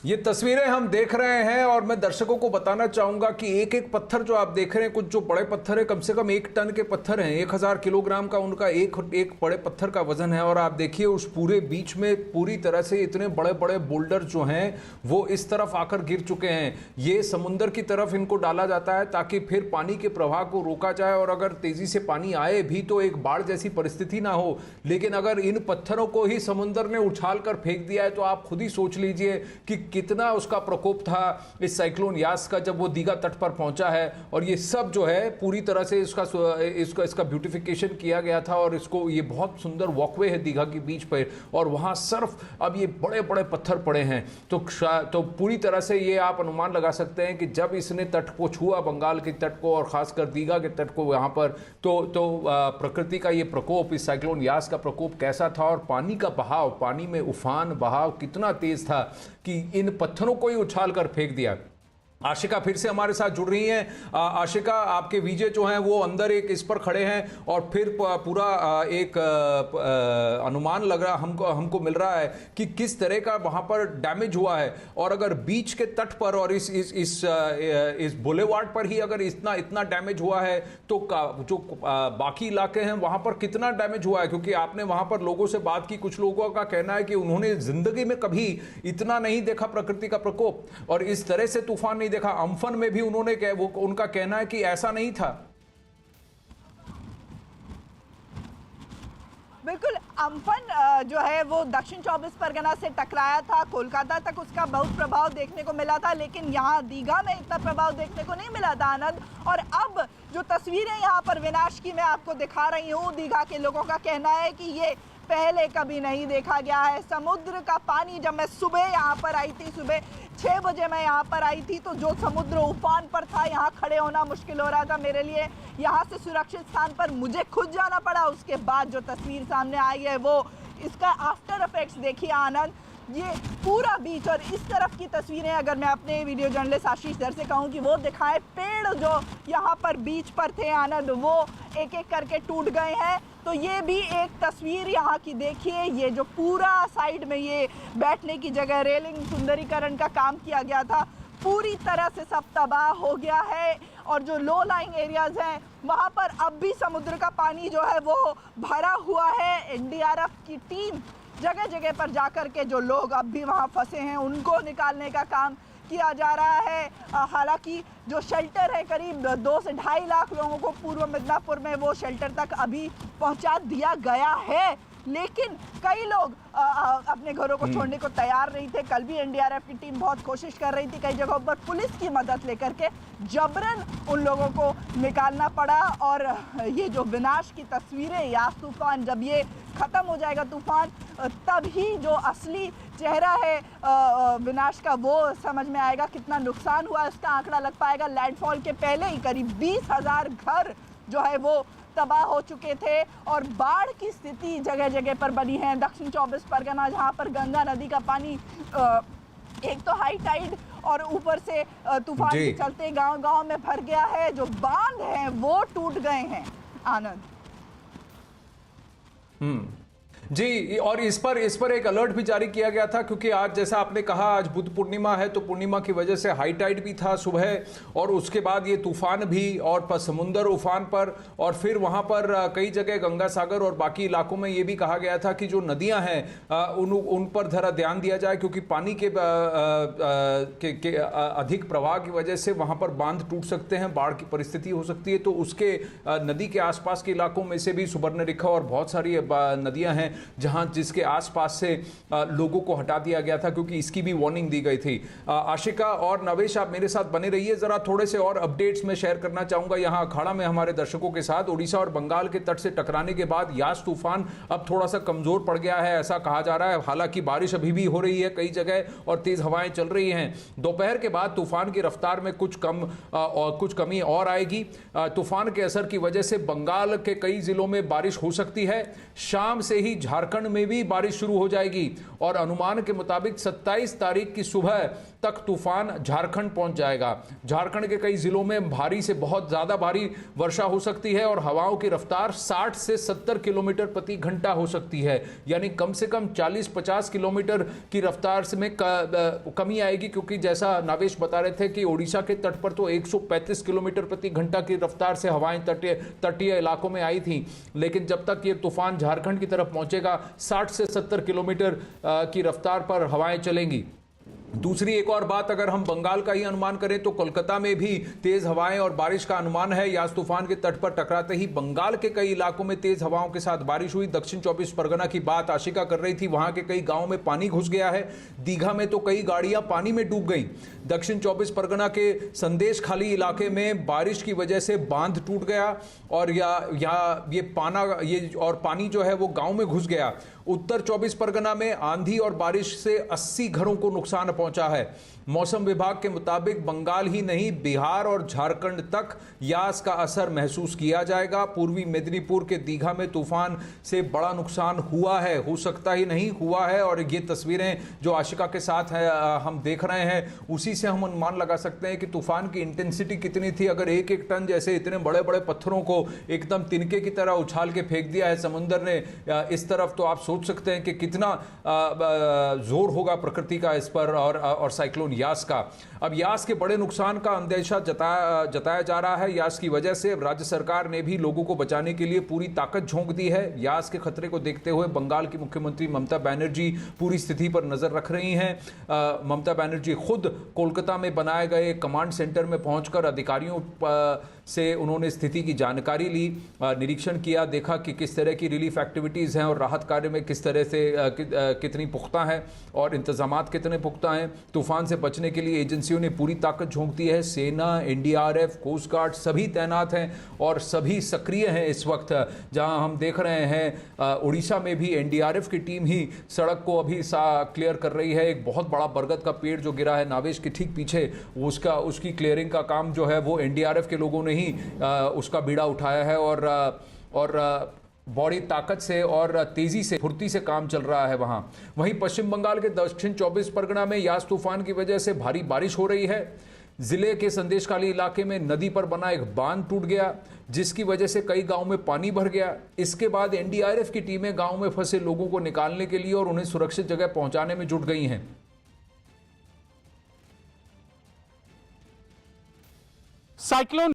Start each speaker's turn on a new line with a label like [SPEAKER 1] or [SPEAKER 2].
[SPEAKER 1] ये तस्वीरें हम देख रहे हैं और मैं दर्शकों को बताना चाहूंगा कि एक एक पत्थर जो आप देख रहे हैं, कुछ जो बड़े पत्थर है, कम से कम 1 टन के पत्थर हैं। 1000 किलोग्राम का उनका एक बड़े पत्थर का वजन है। और आप देखिए उस पूरे बीच में पूरी तरह से इतने बड़े बड़े बोल्डर जो हैं वो इस तरफ आकर गिर चुके हैं। ये समुंदर की तरफ इनको डाला जाता है ताकि फिर पानी के प्रवाह को रोका जाए और अगर तेजी से पानी आए भी तो एक बाढ़ जैसी परिस्थिति ना हो। लेकिन अगर इन पत्थरों को ही समुंदर ने उछाल कर फेंक दिया है तो आप खुद ही सोच लीजिए कि कितना उसका प्रकोप था इस साइक्लोन यास का जब वो दीघा तट पर पहुंचा है। और ये सब जो है पूरी तरह से इसका ब्यूटिफिकेशन किया गया था और इसको ये बहुत सुंदर वॉकवे है दीघा के बीच पर और वहां सिर्फ अब ये बड़े बड़े पत्थर पड़े हैं। तो पूरी तरह से ये आप अनुमान लगा सकते हैं कि जब इसने तट को छुआ, बंगाल के तट को और खासकर दीघा के तट को यहाँ पर, तो प्रकृति का ये प्रकोप, इस साइक्लोन यास का प्रकोप कैसा था और पानी का बहाव, पानी में उफान बहाव कितना तेज था कि इन पत्थरों को ही उछाल कर फेंक दिया। आशिका फिर से हमारे साथ जुड़ रही हैं। आशिका, आपके विजय जो हैं वो अंदर एक इस पर खड़े हैं और फिर पूरा एक अनुमान लग रहा हमको मिल रहा है कि किस तरह का वहां पर डैमेज हुआ है। और अगर बीच के तट पर और इस बुलेवार्ड पर ही अगर इतना डैमेज हुआ है तो जो बाकी इलाके हैं वहां पर कितना डैमेज हुआ है? क्योंकि आपने वहां पर लोगों से बात की, कुछ लोगों का कहना है कि उन्होंने जिंदगी में कभी इतना नहीं देखा प्रकृति का प्रकोप और इस तरह से तूफान नहीं देखा। अम्फन में भी उनका कहना है कि ऐसा नहीं था।
[SPEAKER 2] बिल्कुल, अम्फन जो है वो दक्षिण 24 परगना से टकराया था, कोलकाता तक उसका बहुत प्रभाव देखने को मिला था, लेकिन यहाँ दीघा में इतना प्रभाव देखने को नहीं मिला था आनंद। और अब जो तस्वीरें यहाँ पर विनाश की मैं आपको दिखा रही हूँ, दीघा के लोगों का कहना है कि ये पहले कभी नहीं देखा गया है। समुद्र का पानी, जब मैं सुबह यहाँ पर आई थी, सुबह 6 बजे मैं यहाँ पर आई थी, तो जो समुद्र उफान पर था, यहाँ खड़े होना मुश्किल हो रहा था मेरे लिए। यहाँ से सुरक्षित स्थान पर मुझे खुद जाना पड़ा। उसके बाद जो तस्वीर सामने आई है वो इसका आफ्टर इफेक्ट्स देखिए आनंद। ये पूरा बीच और इस तरफ की तस्वीरें अगर मैं अपने वीडियो जर्नलिस्ट आशीष दर से कहूँ कि वो दिखाएं, पेड़ जो यहाँ पर बीच पर थे आनंद वो एक एक करके टूट गए हैं। तो ये भी एक तस्वीर यहाँ की देखिए, ये जो पूरा साइड में ये बैठने की जगह रेलिंग सुंदरीकरण का काम किया गया था, पूरी तरह से सब तबाह हो गया है। और जो लो लाइंग एरियाज हैं वहाँ पर अब भी समुद्र का पानी जो है वो भरा हुआ है। एनडीआरएफ की टीम जगह जगह पर जाकर के जो लोग अब भी वहाँ फंसे हैं उनको निकालने का काम किया जा रहा है। हालांकि जो शेल्टर है करीब 2 से 2.5 लाख लोगों को पूर्व मिदनापुर में वो शेल्टर तक अभी पहुंचा दिया गया है, लेकिन कई लोग अपने घरों को छोड़ने को तैयार नहीं थे। कल भी एनडीआरएफ की टीम बहुत कोशिश कर रही थी, कई जगहों पर पुलिस की मदद लेकर के जबरन उन लोगों को निकालना पड़ा। और ये जो विनाश की तस्वीरें, यास तूफान, जब ये ख़त्म हो जाएगा तूफान, तभी जो असली चेहरा है विनाश का वो समझ में आएगा। कितना नुकसान हुआ इसका आंकड़ा लग पाएगा। लैंडफॉल के पहले ही करीब 20,000 घर जो है वो तबाह हो चुके थे और बाढ़ की स्थिति जगह जगह पर बनी है। दक्षिण 24 परगना जहाँ पर गंगा नदी का पानी एक तो हाई टाइड और ऊपर से तूफान के चलते गांव-गांव में भर गया है। जो बांध हैं वो टूट गए हैं आनंद।
[SPEAKER 1] जी, और इस पर एक अलर्ट भी जारी किया गया था क्योंकि आज जैसा आपने कहा आज बुद्ध पूर्णिमा है, तो पूर्णिमा की वजह से हाई टाइड भी था सुबह और उसके बाद ये तूफान भी और समुंदर उफान पर और फिर वहां पर कई जगह गंगा सागर और बाकी इलाकों में ये भी कहा गया था कि जो नदियां हैं उन पर जरा ध्यान दिया जाए क्योंकि पानी के अधिक प्रवाह की वजह से वहां पर बांध टूट सकते हैं, बाढ़ की परिस्थिति हो सकती है। तो उसके नदी के आसपास के इलाकों में से भी सुवर्णरेखा और बहुत सारी नदियां हैं जहां जिसके आसपास से लोगों को हटा दिया गया था क्योंकि इसकी भी वार्निंग दी गई थी। आशिका और नवेश, आप मेरे साथ बने रहिए, जरा थोड़े से और अपडेट्स में शेयर करना चाहूंगा यहां अखाड़ा में हमारे दर्शकों के साथ। उड़ीसा और बंगाल के तट से टकराने के बाद यास तूफान अब थोड़ा सा कमजोर पड़ गया है ऐसा कहा जा रहा है। हालांकि बारिश अभी भी हो रही है कई जगह और तेज हवाएं चल रही हैं। दोपहर के बाद तूफान की रफ्तार में कुछ कमी और आएगी। तूफान के असर की वजह से बंगाल के कई जिलों में बारिश हो सकती है। शाम से ही झारखंड में भी बारिश शुरू हो जाएगी और अनुमान के मुताबिक 27 तारीख की सुबह तक तूफान झारखंड पहुंच जाएगा। झारखंड के कई जिलों में भारी से बहुत ज्यादा भारी वर्षा हो सकती है और हवाओं की रफ्तार 60 से 70 किलोमीटर प्रति घंटा हो सकती है, यानी कम से कम 40-50 किलोमीटर की रफ्तार में कमी आएगी, क्योंकि जैसा नावेश बता रहे थे कि ओडिशा के तट पर तो 135 किलोमीटर प्रति घंटा की रफ्तार से हवाएं तटीय इलाकों में आई थी, लेकिन जब तक ये तूफान झारखंड की तरफ पहुंचेगा 60 से 70 किलोमीटर की रफ्तार पर हवाएं चलेंगी। दूसरी एक और बात, अगर हम बंगाल का ही अनुमान करें तो कोलकाता में भी तेज हवाएं और बारिश का अनुमान है। यास तूफान के तट पर टकराते ही बंगाल के कई इलाकों में तेज हवाओं के साथ बारिश हुई। दक्षिण 24 परगना की बात आशिका कर रही थी, वहां के कई गांवों में पानी घुस गया है। दीघा में तो कई गाड़ियां पानी में डूब गई। दक्षिण 24 परगना के संदेश खाली इलाके में बारिश की वजह से बांध टूट गया और और पानी जो है वो गांव में घुस गया। उत्तर 24 परगना में आंधी और बारिश से 80 घरों को नुकसान पहुंचा है। मौसम विभाग के मुताबिक बंगाल ही नहीं, बिहार और झारखंड तक यास का असर महसूस किया जाएगा। पूर्वी मेदिनीपुर के दीघा में तूफान से बड़ा नुकसान हुआ है, हो सकता ही नहीं हुआ है, और ये तस्वीरें जो आशिका के साथ है हम देख रहे हैं, उसी से हम अनुमान लगा सकते हैं कि तूफान की इंटेंसिटी कितनी थी। अगर एक एक टन जैसे इतने बड़े बड़े पत्थरों को एकदम तिनके की तरह उछाल के फेंक दिया है समुद्र ने इस तरफ, तो आप सोच सकते हैं कि कितना जोर होगा प्रकृति का इस पर और साइक्लोन यास का। अब यास के बड़े नुकसान का अंदेशा जताया जा रहा है। यास की वजह से राज्य सरकार ने भी लोगों को बचाने के लिए पूरी ताकत झोंक दी है। यास के खतरे को देखते हुए बंगाल की मुख्यमंत्री ममता बनर्जी पूरी स्थिति पर नजर रख रही हैं। ममता बनर्जी खुद कोलकाता में बनाए गए कमांड सेंटर में पहुंचकर अधिकारियों से उन्होंने स्थिति की जानकारी ली, निरीक्षण किया, देखा कि किस तरह की रिलीफ एक्टिविटीज़ हैं और राहत कार्य में किस तरह से कितनी पुख्ता है और इंतजामात कितने पुख्ता हैं। तूफान से बचने के लिए एजेंसियों ने पूरी ताकत झोंक दी है। सेना, एनडीआरएफ, कोस्ट गार्ड सभी तैनात हैं और सभी सक्रिय हैं इस वक्त। जहां हम देख रहे हैं उड़ीसा में भी एनडीआरएफ की टीम ही सड़क को अभी क्लियर कर रही है। एक बहुत बड़ा बरगद का पेड़ जो गिरा है नावेश के ठीक पीछे, उसकी क्लियरिंग का काम जो है वो एनडीआरएफ के लोगों ने ही उसका बीड़ा उठाया है और बड़ी ताकत से और तेजी से फुर्ती से काम चल रहा है वहां। वहीं पश्चिम बंगाल के दक्षिण 24 परगना में यास तूफान की वजह से भारी बारिश हो रही है। जिले के संदेशखाली इलाके में नदी पर बना एक बांध टूट गया, जिसकी वजह से कई गांव में पानी भर गया। इसके बाद एनडीआरएफ की टीमें गांव में फंसे लोगों को निकालने के लिए और उन्हें सुरक्षित जगह पहुंचाने में जुट गई हैं।
[SPEAKER 3] साइक्लोन